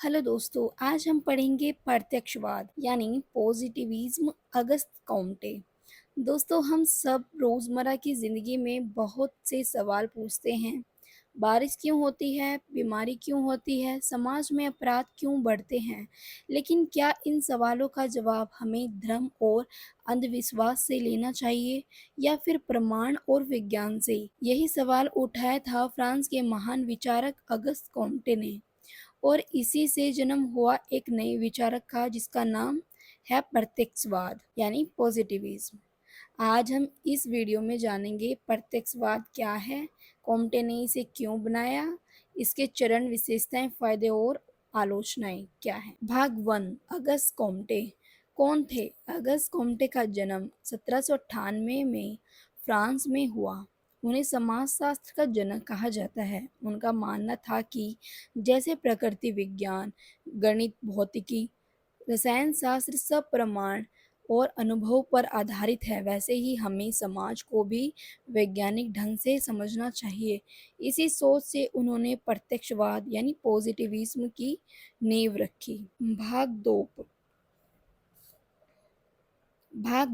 Hello दोस्तों, आज हम पढ़ेंगे प्रत्यक्षवाद यानी पॉजिटिविज्म अगस्त कॉम्टे। दोस्तों, हम सब रोज़मर्रा की ज़िंदगी में बहुत से सवाल पूछते हैं। बारिश क्यों होती है? बीमारी क्यों होती है? समाज में अपराध क्यों बढ़ते हैं? लेकिन क्या इन सवालों का जवाब हमें धर्म और अंधविश्वास से लेना चाहिए या फिर प्रमाण और विज्ञान से? यही सवाल उठाया था फ्रांस के महान विचारक अगस्त कॉम्टे ने। और इसी से जन्म हुआ एक नए विचारक का जिसका नाम है प्रत्यक्षवाद यानी पॉजिटिविज्म। आज हम इस वीडियो में जानेंगे प्रत्यक्षवाद क्या है, कॉम्टे ने इसे क्यों बनाया, इसके चरण, विशेषताएं, फायदे और आलोचनाएं क्या है। भाग वन, अगस्त कॉम्टे कौन थे? अगस्त कॉम्टे का जन्म 1798 में फ्रांस में हुआ। उन्हें समाजशास्त्र का जनक कहा जाता है। उनका मानना था कि जैसे प्रकृति विज्ञान, गणित, भौतिकी, रसायन शास्त्र सब प्रमाण और अनुभव पर आधारित है, वैसे ही हमें समाज को भी वैज्ञानिक ढंग से समझना चाहिए। इसी सोच से उन्होंने प्रत्यक्षवाद यानी पॉजिटिविज्म की नींव रखी। भाग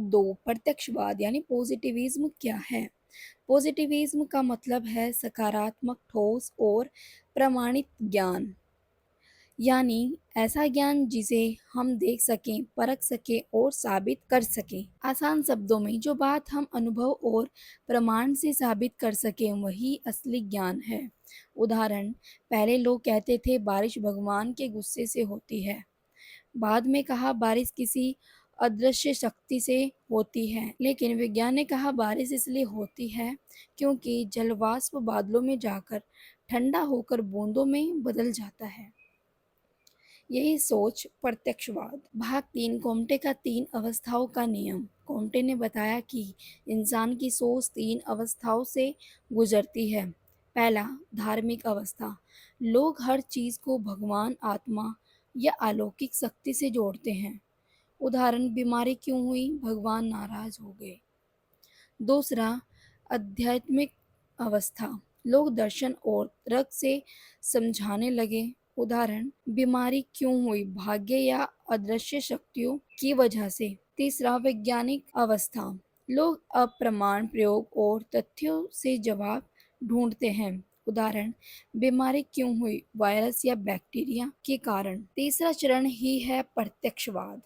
दो, प्रत्यक्षवाद यानी पॉजिटिविज्म क्या है? पॉजिटिविज्म का मतलब है सकारात्मक, ठोस और प्रमाणित ज्ञान, यानी ऐसा ज्ञान जिसे हम देख सकें, परख सकें और साबित कर सकें। आसान शब्दों में जो बात हम अनुभव और प्रमाण से साबित कर सकें वही असली ज्ञान है। उदाहरण, पहले लोग कहते थे बारिश भगवान के गुस्से से होती है। बाद में कहा बारिश किसी अदृश्य शक्ति से होती है। लेकिन विज्ञान ने कहा बारिश इसलिए होती है क्योंकि जलवाष्प बादलों में जाकर ठंडा होकर बूंदों में बदल जाता है। यही सोच प्रत्यक्षवाद। भाग तीन, कोम्टे का तीन अवस्थाओं का नियम। कोम्टे ने बताया कि इंसान की सोच तीन अवस्थाओं से गुजरती है। पहला, धार्मिक अवस्था। लोग हर चीज को भगवान, आत्मा या अलौकिक शक्ति से जोड़ते हैं। उदाहरण, बीमारी क्यों हुई? भगवान नाराज हो गए। दूसरा, आध्यात्मिक अवस्था। लोग दर्शन और तर्क से समझाने लगे। उदाहरण, बीमारी क्यों हुई? भाग्य या अदृश्य शक्तियों की वजह से। तीसरा, वैज्ञानिक अवस्था। लोग अब प्रमाण, प्रयोग और तथ्यों से जवाब ढूंढते हैं। उदाहरण, बीमारी क्यों हुई? वायरस या बैक्टीरिया के कारण। तीसरा चरण ही है प्रत्यक्षवाद।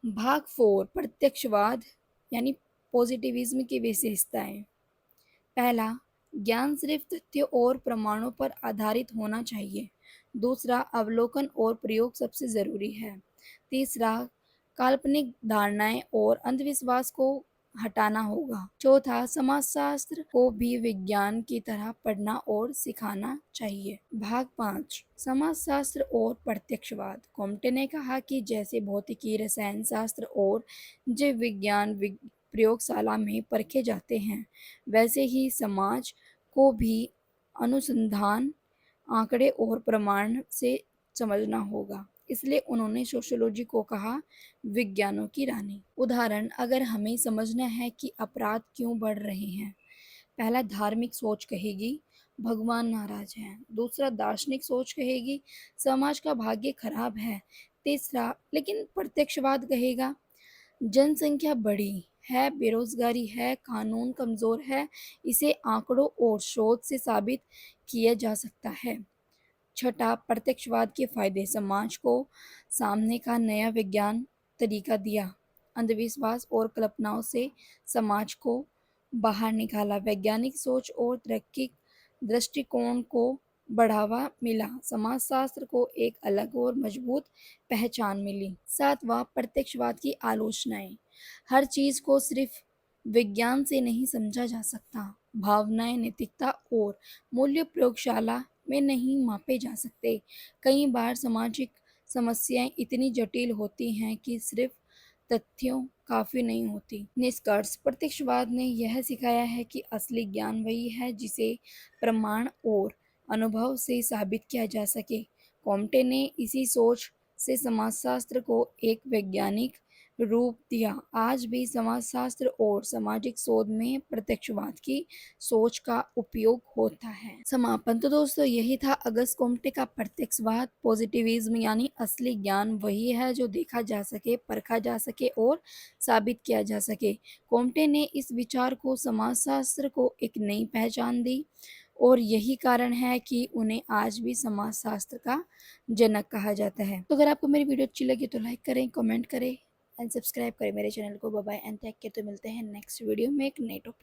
भाग फोर, प्रत्यक्षवाद यानी पॉजिटिविज्म की विशेषताएं। पहला, ज्ञान सिर्फ तथ्यों और प्रमाणों पर आधारित होना चाहिए। दूसरा, अवलोकन और प्रयोग सबसे जरूरी है। तीसरा, काल्पनिक धारणाएं और अंधविश्वास को हटाना होगा। चौथा, समाजशास्त्र को भी विज्ञान की तरह पढ़ना और सिखाना चाहिए। भाग पाँच, समाजशास्त्र और प्रत्यक्षवाद। कॉम्टे ने कहा कि जैसे भौतिकी, रसायन शास्त्र और जीव विज्ञान प्रयोगशाला में परखे जाते हैं, वैसे ही समाज को भी अनुसंधान, आंकड़े और प्रमाण से समझना होगा। इसलिए उन्होंने सोशियोलॉजी को कहा विज्ञानों की रानी। उदाहरण, अगर हमें समझना है कि अपराध क्यों बढ़ रहे हैं, पहला, धार्मिक सोच कहेगी भगवान नाराज है। दूसरा, दार्शनिक सोच कहेगी समाज का भाग्य खराब है। तीसरा, लेकिन प्रत्यक्षवाद कहेगा जनसंख्या बढ़ी है, बेरोजगारी है, कानून कमजोर है, इसे आंकड़ों और शोध से साबित किया जा सकता है। छठा, प्रत्यक्षवाद के फायदे। समाज को सामने का नया विज्ञान तरीका दिया। अंधविश्वास और कल्पनाओं से समाज को बाहर निकाला। वैज्ञानिक सोच और तरक्की दृष्टिकोण को बढ़ावा मिला। समाजशास्त्र को एक अलग और मजबूत पहचान मिली। सातवां, प्रत्यक्षवाद की आलोचनाएं। हर चीज को सिर्फ विज्ञान से नहीं समझा जा सकता। भावनाएं, नैतिकता और मूल्य प्रयोगशाला में नहीं मापे जा सकते। कई बार सामाजिक समस्याएं इतनी जटिल होती हैं कि सिर्फ तथ्यों काफी नहीं होती। निष्कर्ष, प्रत्यक्षवाद ने यह सिखाया है कि असली ज्ञान वही है जिसे प्रमाण और अनुभव से साबित किया जा सके। कॉम्टे ने इसी सोच से समाजशास्त्र को एक वैज्ञानिक रूप दिया। आज भी समाजशास्त्र और सामाजिक शोध में प्रत्यक्षवाद की सोच का उपयोग होता है। समापन तो दोस्तों यही था अगस्त कोम्टे का प्रत्यक्षवाद। पॉजिटिविज्म यानी असली ज्ञान वही है जो देखा जा सके, परखा जा सके और साबित किया जा सके। कोम्टे ने इस विचार को समाजशास्त्र को एक नई पहचान दी और यही कारण है कि उन्हें आज भी समाजशास्त्र का जनक कहा जाता है। तो अगर आपको मेरी वीडियो अच्छी लगी तो लाइक करें, कमेंट करें एंड सब्सक्राइब करें मेरे चैनल को। Bye bye and take care. तो मिलते हैं नेक्स्ट वीडियो में एक नए टॉपिक।